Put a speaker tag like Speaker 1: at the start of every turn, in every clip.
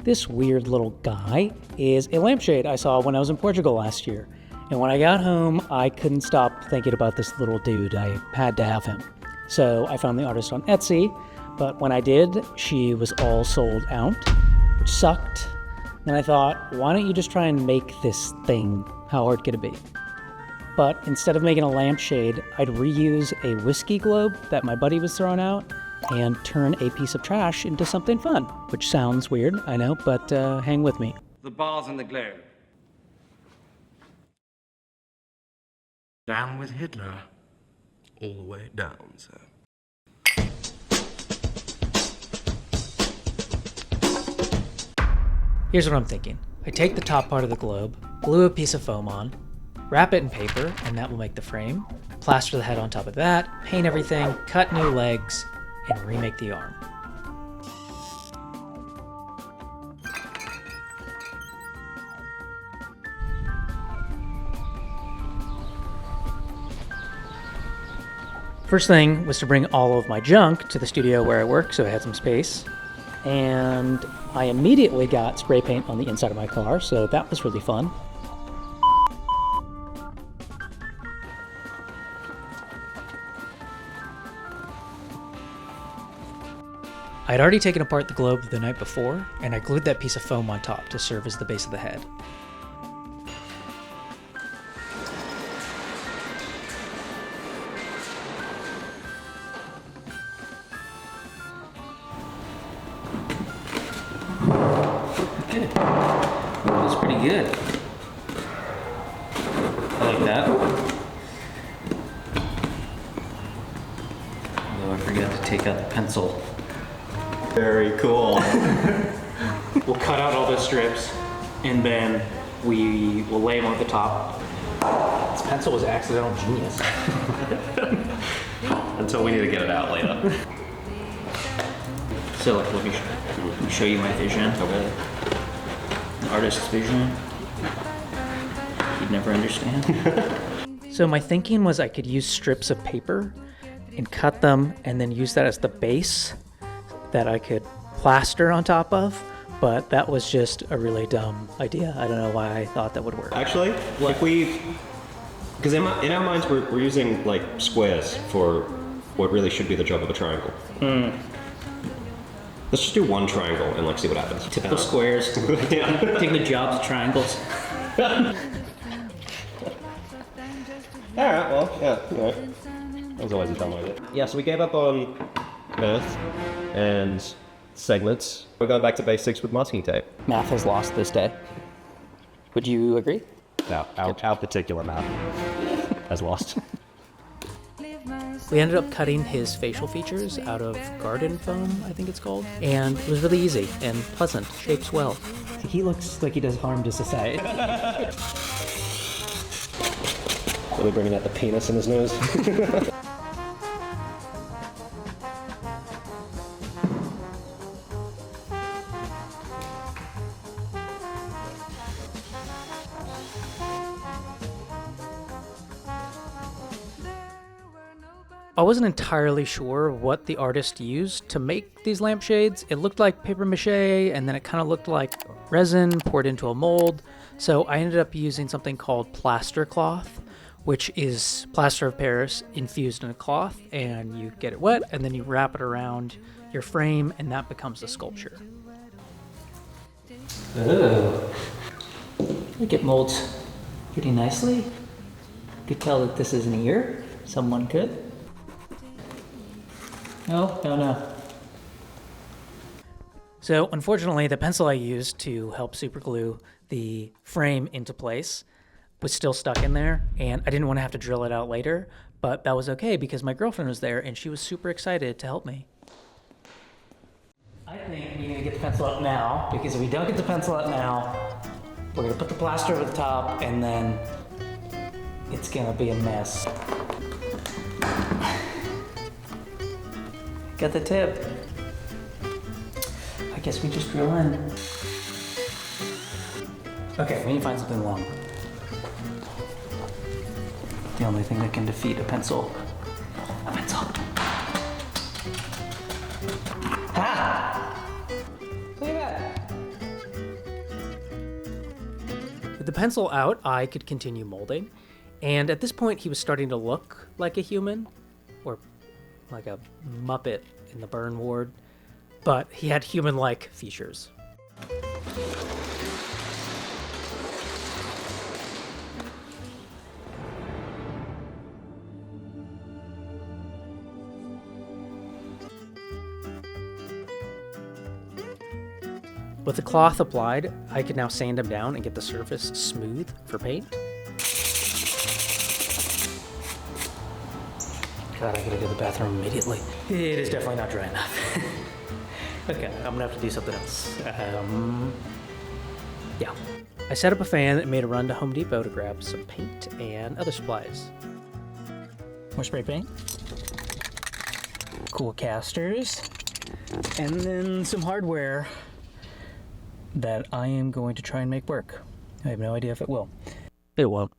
Speaker 1: This weird little guy is a lampshade I saw when I was in Portugal last year. And when I got home, I couldn't stop thinking about this little dude. I had to have him. So I found the artist on Etsy, but when I did, she was all sold out, which sucked. And I thought, why don't you just try and make this thing? How hard could it be? But instead of making a lampshade, I'd reuse a whiskey globe that my buddy was throwing out and turn a piece of trash into something fun, which sounds weird, I know, but hang with me.
Speaker 2: The bars in the globe.
Speaker 3: Down with Hitler. All the way down, sir.
Speaker 1: Here's what I'm thinking. I take the top part of the globe, glue a piece of foam on, wrap it in paper, and that will make the frame, plaster the head on top of that, paint everything, cut new legs, and remake the arm. First thing was to bring all of my junk to the studio where I work, so I had some space. And I immediately got spray paint on the inside of my car, so that was really fun. I'd already taken apart the globe the night before, and I glued that piece of foam on top to serve as the base of the head. Good. That's pretty good. I like that. Although I forgot to take out the pencil.
Speaker 4: Very cool.
Speaker 1: We'll cut out all those strips, and then we will lay them on the top. This pencil was accidental genius.
Speaker 4: Until we need to get it out later.
Speaker 1: So let me show you my vision.
Speaker 4: Okay.
Speaker 1: The artist's vision. You'd never understand. So my thinking was I could use strips of paper and cut them and then use that as the base that I could plaster on top of, but that was just a really dumb idea. I don't know why I thought that would work.
Speaker 4: Actually, if we, because in our minds we're using like squares for what really should be the job of a triangle. Let's just do one triangle and like see what happens.
Speaker 1: Typical squares.
Speaker 4: Yeah.
Speaker 1: Take the jobs of triangles.
Speaker 4: Alright, well, yeah, alright. That was always a dumb idea. Yeah, so we gave up on math and segments. We're going back to basics with masking tape.
Speaker 1: Math has lost this day. Would you agree?
Speaker 4: No, our particular math has lost.
Speaker 1: We ended up cutting his facial features out of garden foam, I think it's called, and it was really easy and pleasant, shapes well. He looks like he does harm to society.
Speaker 4: Really bringing out the penis in his nose.
Speaker 1: I wasn't entirely sure what the artist used to make these lampshades. It looked like paper mache, and then it kind of looked like resin poured into a mold. So I ended up using something called plaster cloth, which is plaster of Paris infused in a cloth, and you get it wet, and then you wrap it around your frame, and that becomes the sculpture. Oh, look, it molds pretty nicely. You could tell that this is an ear. Someone could. No. So unfortunately, the pencil I used to help superglue the frame into place was still stuck in there, and I didn't want to have to drill it out later, but that was okay because my girlfriend was there and she was super excited to help me. I think we need to get the pencil up now, because if we don't get the pencil up now, we're gonna put the plaster over the top and then it's gonna be a mess. Got the tip. I guess we just drill in. Okay, we need to find something long. The only thing that can defeat a pencil. A pencil. Ha! Look at that. the pencil out, I could continue molding. And at this point, he was starting to look like a human, or like a Muppet in the burn ward, but he had human-like features. With the cloth applied, I could now sand him down and get the surface smooth for paint. God, I gotta go to the bathroom immediately. It is definitely not dry enough. Okay, I'm gonna have to do something else. Yeah. I set up a fan and made a run to Home Depot to grab some paint and other supplies. More spray paint. Cool casters. And then some hardware that I am going to try and make work. I have no idea if it will. It won't.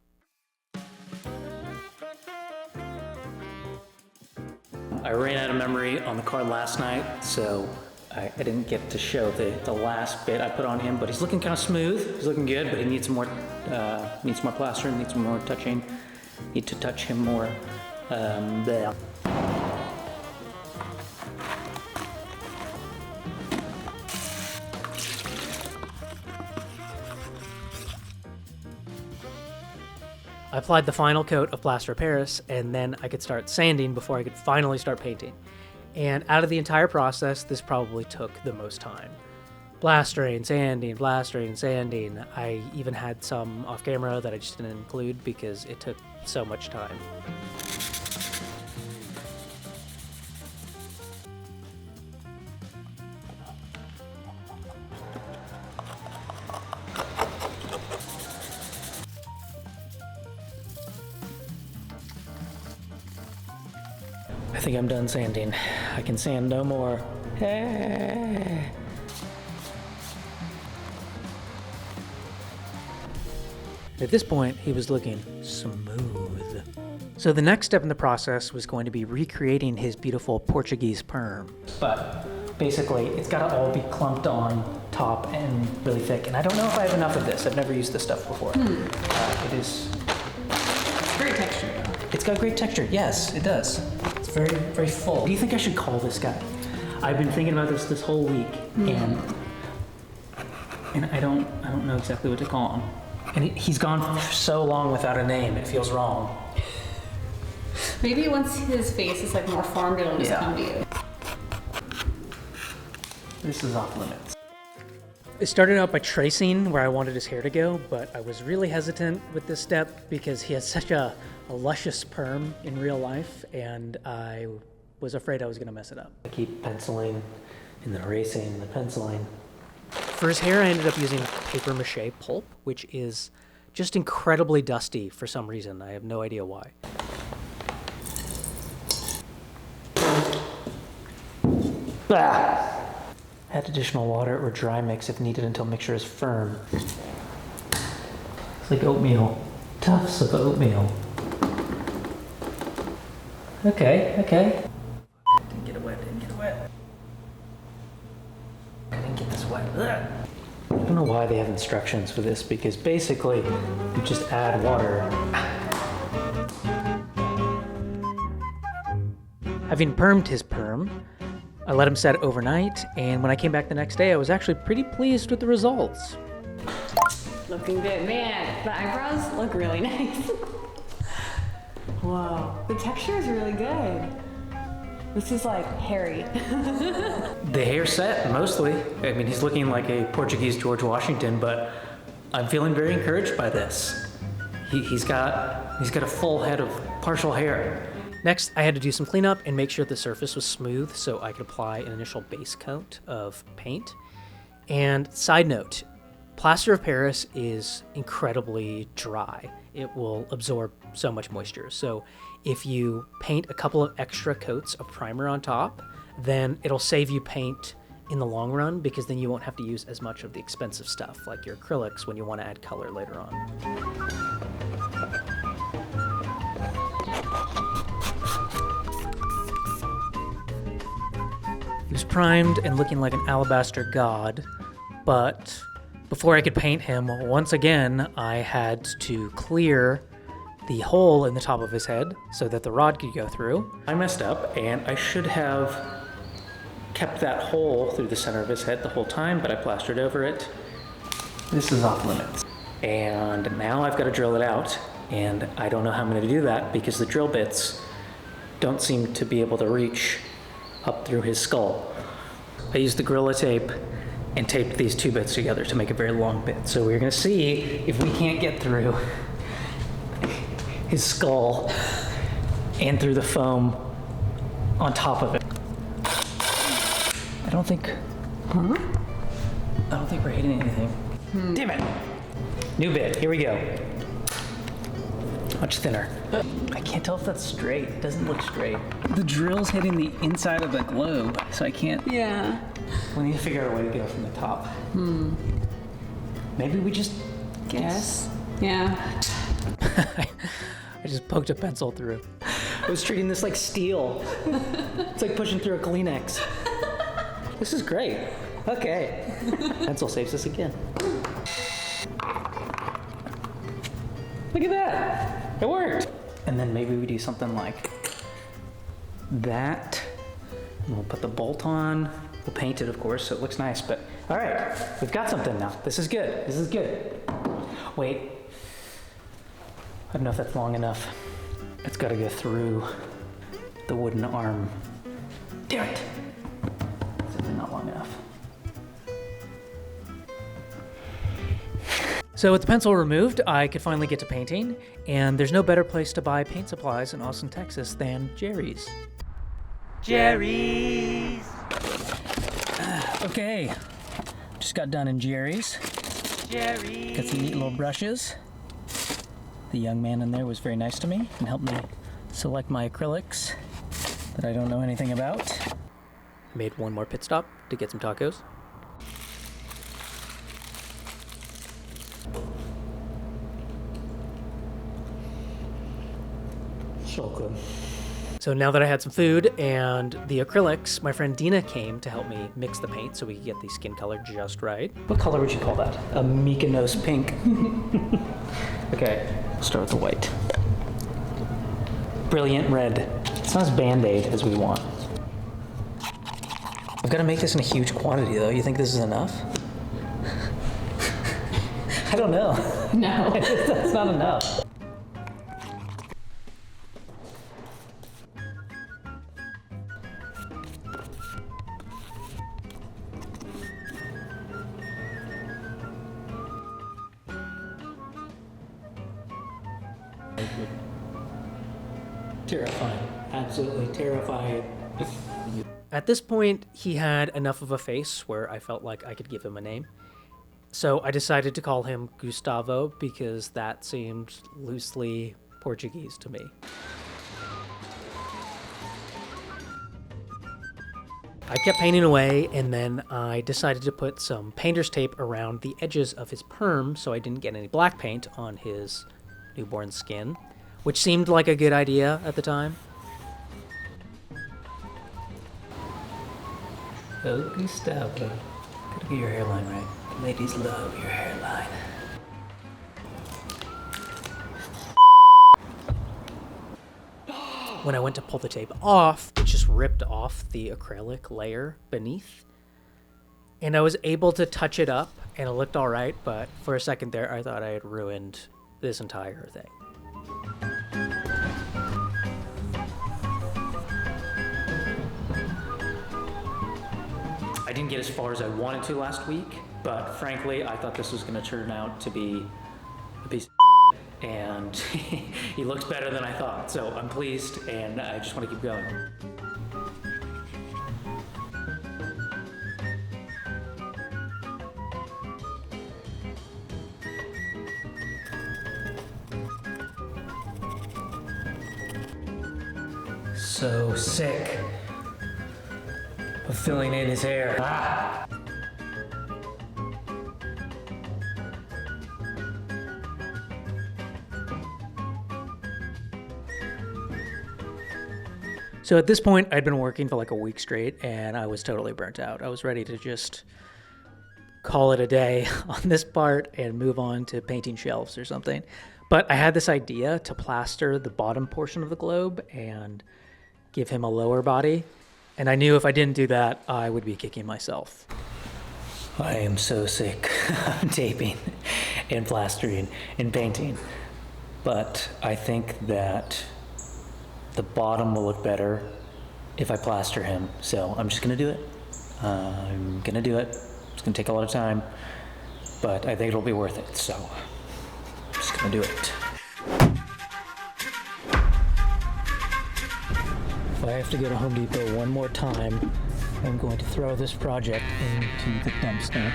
Speaker 1: I ran out of memory on the card last night, so I didn't get to show the last bit I put on him, but he's looking kind of smooth. He's looking good, but he needs some more plaster, needs some more touching. Need to touch him more. There. I applied the final coat of plaster of Paris, and then I could start sanding before I could finally start painting. And out of the entire process, this probably took the most time. Plastering, sanding. I even had some off camera that I just didn't include because it took so much time. I think I'm done sanding. I can sand no more. At this point, he was looking smooth. So the next step in the process was going to be recreating his beautiful Portuguese perm. But basically, it's got to all be clumped on top and really thick. And I don't know if I have enough of this. I've never used this stuff before. It is...
Speaker 2: Great texture.
Speaker 1: It's got great texture. Yes, it does. It's very, very full. What do you think I should call this guy? I've been thinking about this whole week, and I don't know exactly what to call him. And he's gone so long without a name, it feels wrong.
Speaker 2: Maybe once his face is like more formed, it'll just come to you.
Speaker 1: This is off limits. It started out by tracing where I wanted his hair to go, but I was really hesitant with this step because he has such a luscious perm in real life, and I was afraid I was gonna mess it up. I keep penciling and then erasing and then penciling. For his hair, I ended up using paper mache pulp, which is just incredibly dusty for some reason. I have no idea why. Add additional water or dry mix if needed until mixture is firm. It's like oatmeal. Tufts of oatmeal. Okay. Didn't get it wet. I didn't get this wet. Ugh. I don't know why they have instructions for this, because basically you just add water. Having permed his perm, I let him set overnight, and when I came back the next day, I was actually pretty pleased with the results.
Speaker 2: Looking good. Man, the eyebrows look really nice. Whoa, the texture is really good. This is like hairy.
Speaker 1: The hair set, mostly. I mean, he's looking like a Portuguese George Washington, but I'm feeling very encouraged by this. He's got a full head of partial hair. Next, I had to do some cleanup and make sure the surface was smooth so I could apply an initial base coat of paint. And side note, plaster of Paris is incredibly dry. It will absorb so much moisture. So if you paint a couple of extra coats of primer on top, then it'll save you paint in the long run, because then you won't have to use as much of the expensive stuff like your acrylics when you want to add color later on. He was primed and looking like an alabaster god, but Before I could paint him, once again, I had to clear the hole in the top of his head so that the rod could go through. I messed up, and I should have kept that hole through the center of his head the whole time, but I plastered over it. This is off limits. And now I've got to drill it out, and I don't know how I'm going to do that because the drill bits don't seem to be able to reach up through his skull. I used the Gorilla Tape and taped these two bits together to make a very long bit. So we're gonna see if we can't get through his skull and through the foam on top of it. I don't think we're hitting anything. Damn it! New bit, here we go. Much thinner. I can't tell if that's straight. It doesn't look straight. The drill's hitting the inside of the globe, so I can't.
Speaker 2: Yeah.
Speaker 1: We need to figure out a way to go from the top. Maybe we just
Speaker 2: Guess. Yeah.
Speaker 1: I just poked a pencil through. I was treating this like steel. It's like pushing through a Kleenex. This is great. Okay. Pencil saves us again. Look at that. It worked. And then maybe we do something like that. And we'll put the bolt on. We'll paint it, of course, so it looks nice. But all right, we've got something now. This is good. This is good. Wait. I don't know if that's long enough. It's got to go through the wooden arm. Damn it. It's definitely not long enough. So with the pencil removed, I could finally get to painting, and there's no better place to buy paint supplies in Austin, Texas than Jerry's. Jerry's! Okay, just got done in Jerry's. Jerry's! Got some neat little brushes. The young man in there was very nice to me and helped me select my acrylics that I don't know anything about. I made one more pit stop to get some tacos. So good. So now that I had some food and the acrylics, my friend Dina came to help me mix the paint so we could get the skin color just right. What color would you call that? A Mykonos pink. Okay, we'll start with the white. Brilliant red. It's not as Band-Aid as we want. I've got to make this in a huge quantity though. You think this is enough? I don't know.
Speaker 2: No.
Speaker 1: That's not enough. Terrifying. Absolutely terrifying. At this point, he had enough of a face where I felt like I could give him a name. So I decided to call him Gustavo because that seemed loosely Portuguese to me. I kept painting away, and then I decided to put some painter's tape around the edges of his perm so I didn't get any black paint on his newborn skin, which seemed like a good idea at the time. Oh, Gustavo. Gotta get your hairline right. Ladies love your hairline. When I went to pull the tape off, it just ripped off the acrylic layer beneath. And I was able to touch it up, and it looked all right, but for a second there, I thought I had ruined this entire thing. I didn't get as far as I wanted to last week, but frankly, I thought this was going to turn out to be a piece of and he looks better than I thought, so I'm pleased, and I just want to keep going. So sick of filling in his hair. Ah! So at this point, I'd been working for like a week straight, and I was totally burnt out. I was ready to just call it a day on this part and move on to painting shelves or something. But I had this idea to plaster the bottom portion of the globe and give him a lower body. And I knew if I didn't do that, I would be kicking myself. I am so sick of taping and plastering and painting. But I think that the bottom will look better if I plaster him. So I'm just gonna do it. I'm gonna do it. It's gonna take a lot of time, but I think it'll be worth it. So I'm just gonna do it. If I have to go to Home Depot one more time, I'm going to throw this project into the dumpster.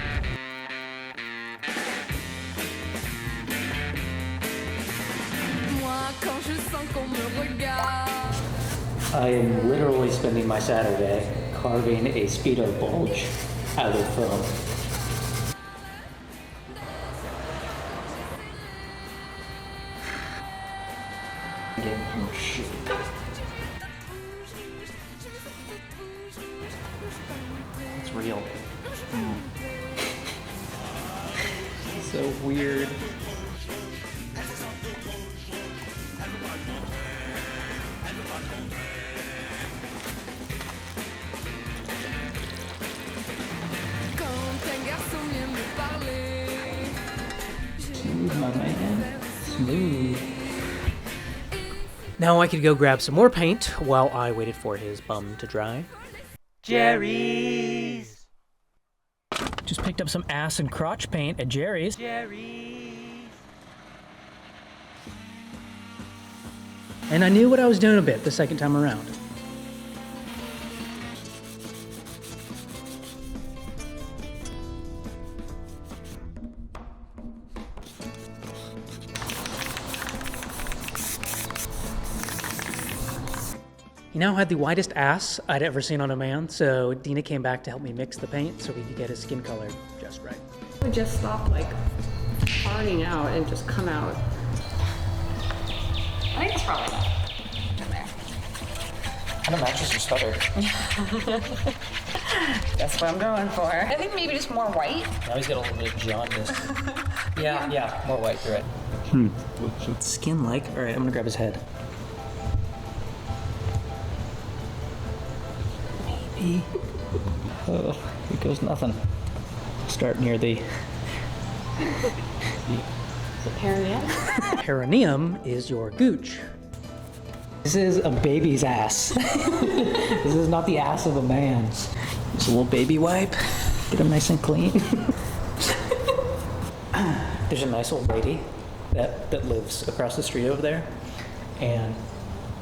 Speaker 1: I am literally spending my Saturday carving a Speedo bulge out of foam. It's real. So weird. Smooth, my man. Smooth. Now I could go grab some more paint while I waited for his bum to dry. Jerry's! Just picked up some ass and crotch paint at Jerry's. Jerry's! And I knew what I was doing a bit the second time around. He now had the widest ass I'd ever seen on a man, so Dina came back to help me mix the paint so we could get his skin color just right.
Speaker 2: It would just stop like farting out and just come out. I think it's probably not in there.
Speaker 1: Kind of matches your sweater.
Speaker 2: That's what I'm going for. I think maybe just more white.
Speaker 1: Now he's got a little bit of jaundice. yeah, more white, you're right. What's skin like? All right, I'm gonna grab his head. Oh, here goes nothing. Start near the
Speaker 2: Perineum.
Speaker 1: perineum is your gooch. This is a baby's ass. This is not the ass of a man. Just a little baby wipe. Get him nice and clean. There's a nice old lady that lives across the street over there. And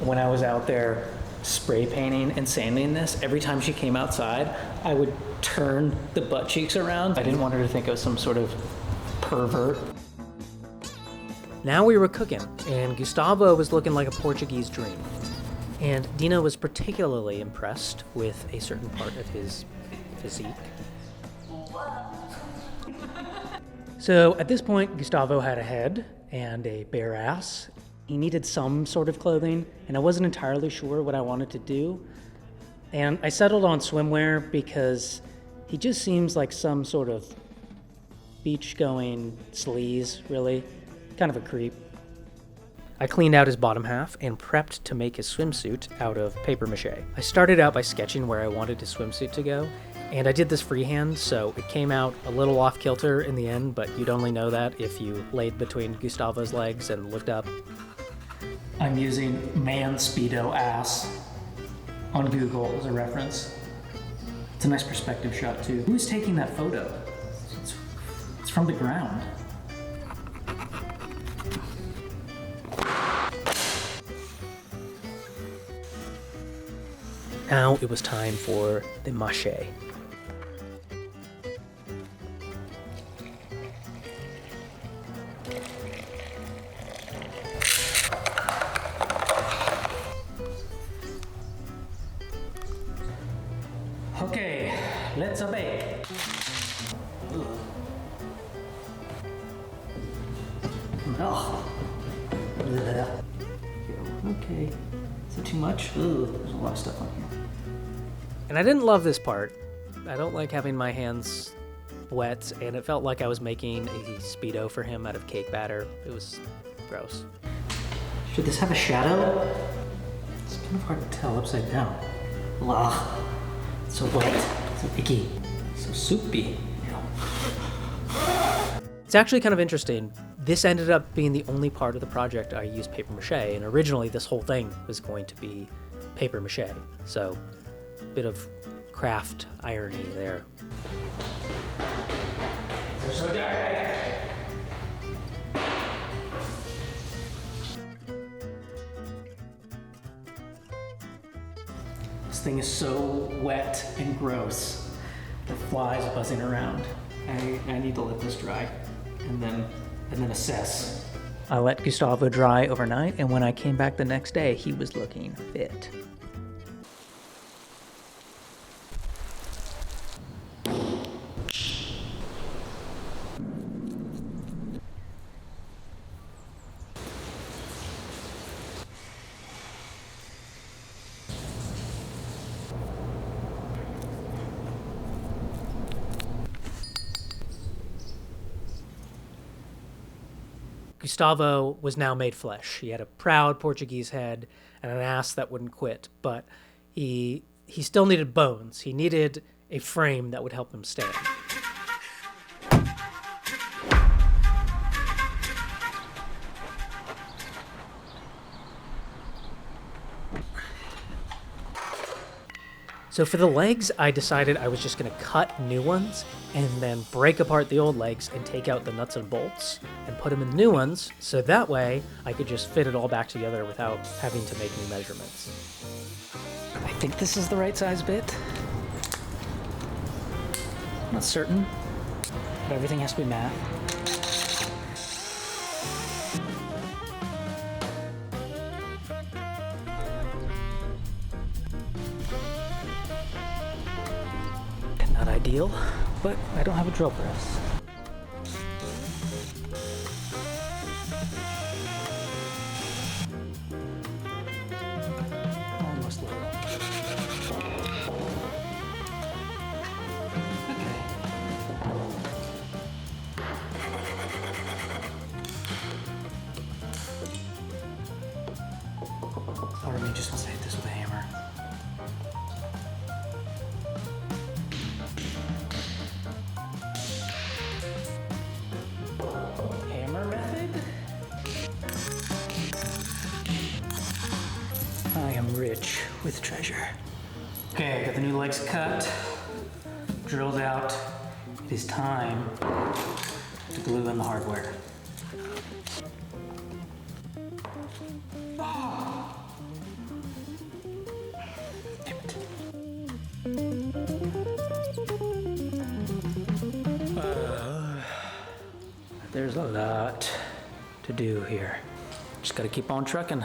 Speaker 1: when I was out there spray painting and sanding this, every time she came outside, I would turn the butt cheeks around. I didn't want her to think I was some sort of pervert. Now we were cooking, and Gustavo was looking like a Portuguese dream. And Dina was particularly impressed with a certain part of his physique. So at this point, Gustavo had a head and a bare ass. He needed some sort of clothing, and I wasn't entirely sure what I wanted to do. And I settled on swimwear because he just seems like some sort of beach-going sleaze, really. Kind of a creep. I cleaned out his bottom half and prepped to make his swimsuit out of paper mache. I started out by sketching where I wanted his swimsuit to go, and I did this freehand, so it came out a little off-kilter in the end, but you'd only know that if you laid between Gustavo's legs and looked up. I'm using man Speedo ass on Google as a reference. It's a nice perspective shot too. Who's taking that photo? It's from the ground. Now it was time for the mache. Okay, let's bake. Oh. Okay. Is it too much? Ooh, there's a lot of stuff on here. And I didn't love this part. I don't like having my hands wet, and it felt like I was making a Speedo for him out of cake batter. It was gross. Should this have a shadow? It's kind of hard to tell upside down. Ugh. It's so wet, so icky, so soupy. It's actually kind of interesting. This ended up being the only part of the project I used paper mache, and originally this whole thing was going to be paper mache. So, a bit of craft irony there. They're so dark. This thing is so wet and gross. The flies buzzing around. I need to let this dry and then assess. I let Gustavo dry overnight, and when I came back the next day, he was looking fit. Gustavo was now made flesh. He had a proud Portuguese head and an ass that wouldn't quit, but he still needed bones. He needed a frame that would help him stand. So for the legs, I decided I was just going to cut new ones and then break apart the old legs and take out the nuts and bolts and put them in the new ones, so that way I could just fit it all back together without having to make new measurements. I think this is the right size bit. I'm not certain, but everything has to be math. Not ideal, but I don't have a drill press. Almost there. Okay. Part of me just wants to hit this with a hammer. Hammer method? I am rich with treasure. Okay, I got the new legs cut, drilled out. It is time to glue in the hardware. Damn it. There's a lot to do here. Just gotta keep on trucking.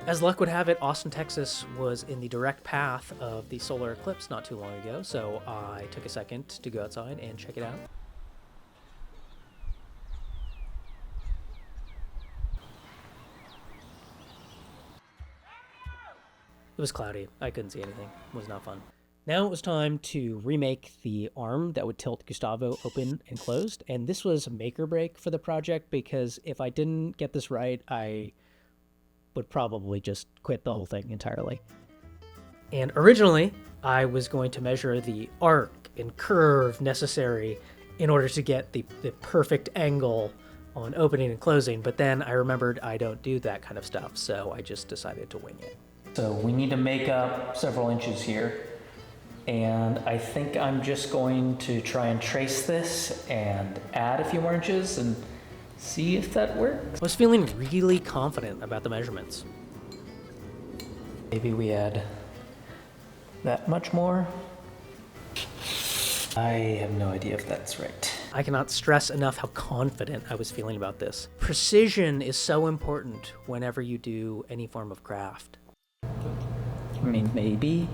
Speaker 1: As luck would have it, Austin, Texas was in the direct path of the solar eclipse not too long ago, so I took a second to go outside and check it out. It was cloudy. I couldn't see anything. It was not fun. Now it was time to remake the arm that would tilt Gustavo open and closed, and this was make or break for the project because if I didn't get this right, I would probably just quit the whole thing entirely. And originally, I was going to measure the arc and curve necessary in order to get the perfect angle on opening and closing, but then I remembered I don't do that kind of stuff, so I just decided to wing it. So we need to make up several inches here, and I think I'm just going to try and trace this and add a few more inches and see if that works. I was feeling really confident about the measurements. Maybe we add that much more. I have no idea if that's right. I cannot stress enough how confident I was feeling about this. Precision is so important whenever you do any form of craft. I mean, maybe.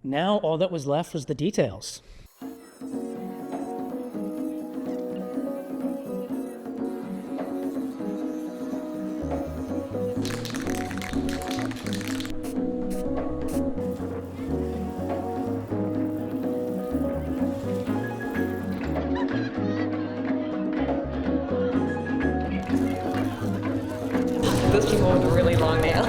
Speaker 1: Now all that was left was the details.
Speaker 2: Those people with really long nails.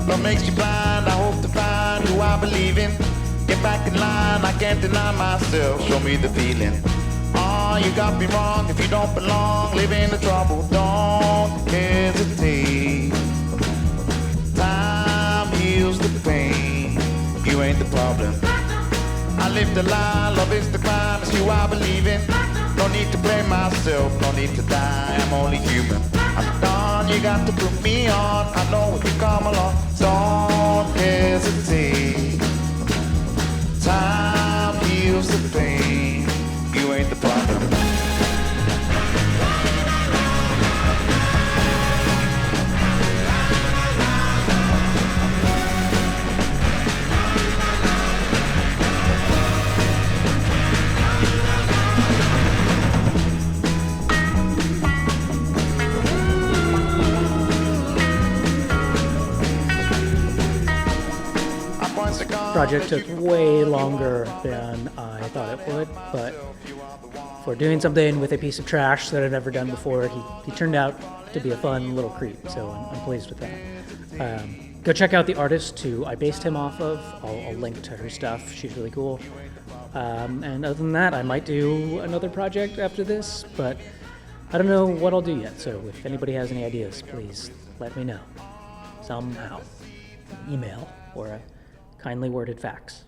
Speaker 5: What makes you blind? I hope to find who I believe in. Get back in line, I can't deny myself. Show me the feeling. Oh, you got me wrong. If you don't belong, live in the trouble. Don't hesitate. Time heals the pain. You ain't the problem. I live the lie, love is the crime. It's you I believe in. No need to blame myself, no need to die. I'm only human. I'm done, you got to put me on. I know if you come along, don't hesitate. Time heals the pain. You ain't the problem.
Speaker 1: Project took way longer than I thought it would, but for doing something with a piece of trash that I've never done before, he turned out to be a fun little creep, so I'm pleased with that. Go check out the artist who I based him off of. I'll link to her stuff. She's really cool. And other than that, I might do another project after this, but I don't know what I'll do yet, so if anybody has any ideas, please let me know. Somehow. Email or a kindly worded fax.